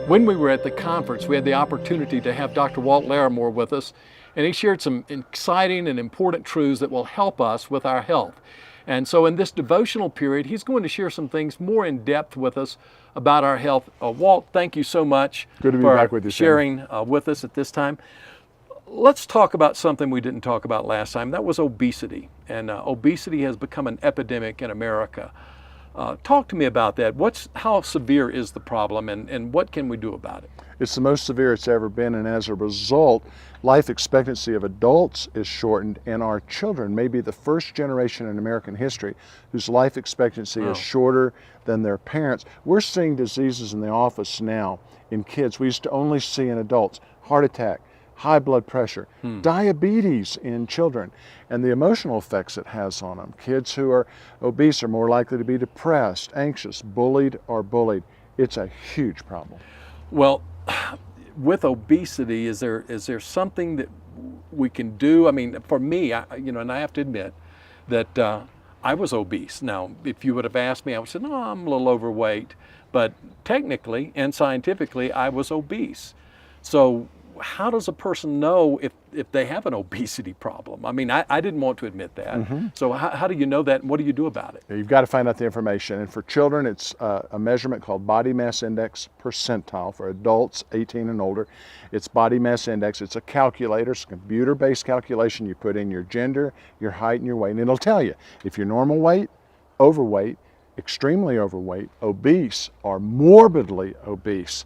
When we were at the conference, we had the opportunity to have Dr. Walt Larimore with us, and he shared some exciting and important truths that will help us with our health. And so in this devotional period, he's going to share some things more in depth with us about our health. Walt, thank you so much Good to be for back with you, sharing with us at this time. Let's talk about something we didn't talk about last time. That was obesity. And obesity has become an epidemic in America. Talk to me about that. How severe is the problem, and what can we do about it? It's the most severe it's ever been, and as a result, life expectancy of adults is shortened, and our children may be the first generation in American history whose life expectancy is shorter than their parents. We're seeing diseases in the office now in kids we used to only see in adults: heart attack, high blood pressure, diabetes in children, and the emotional effects it has on them. Kids who are obese are more likely to be depressed, anxious, bullied, or bullied. It's a huge problem. Well, with obesity, is there something that we can do? I mean, for me, and I have to admit that I was obese. Now, if you would have asked me, I would say, no, I'm a little overweight. But technically and scientifically, I was obese. So how does a person know if they have an obesity problem? I mean, I didn't want to admit that. So how do you know that, and what do you do about it? You've got to find out the information. And for children, it's a measurement called body mass index percentile. For adults 18 and older, it's body mass index. It's a calculator. It's a computer-based calculation. You put in your gender, your height, and your weight, and it'll tell you if you're normal weight, overweight, extremely overweight, obese, or morbidly obese.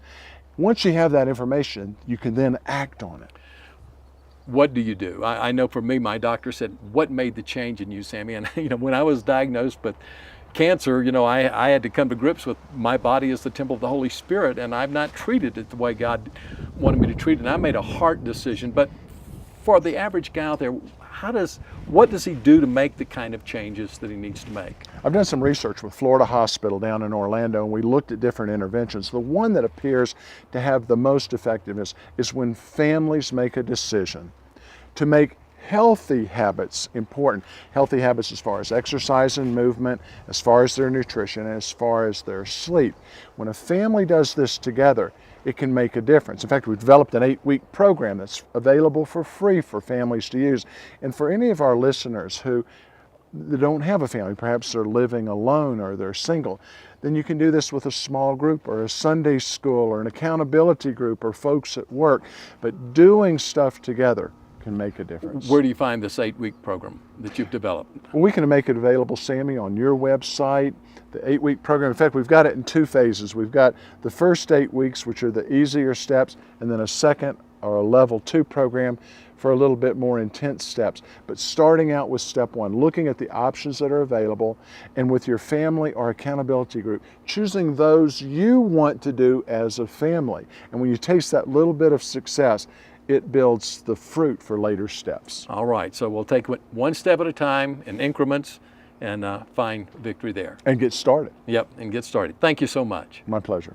Once you have that information, you can then act on it. What do you do? I know for me, my doctor said, what made the change in you, Sammy? And when I was diagnosed with cancer, I had to come to grips with my body as the temple of the Holy Spirit, and I've not treated it the way God wanted me to treat it. And I made a hard decision. But for the average guy out there, what does he do to make the kind of changes that he needs to make? I've done some research with Florida Hospital down in Orlando, and we looked at different interventions. The one that appears to have the most effectiveness is when families make a decision to make healthy habits important. Healthy habits as far as exercise and movement, as far as their nutrition, and as far as their sleep. When a family does this together, it can make a difference. In fact, we've developed an 8-week program that's available for free for families to use. And for any of our listeners who don't have a family, perhaps they're living alone or they're single, then you can do this with a small group or a Sunday school or an accountability group or folks at work. But doing stuff together can make a difference. Where do you find this 8-week program that you've developed? Well, we can make it available, Sammy, on your website, the 8-week program. In fact, we've got it in 2 phases. We've got the first 8 weeks, which are the easier steps, and then a second or a level 2 program for a little bit more intense steps. But starting out with step 1, looking at the options that are available, and with your family or accountability group, choosing those you want to do as a family. And when you taste that little bit of success, it builds the fruit for later steps. All right, so we'll take it one step at a time in increments and find victory there. And get started. Yep, and get started. Thank you so much. My pleasure.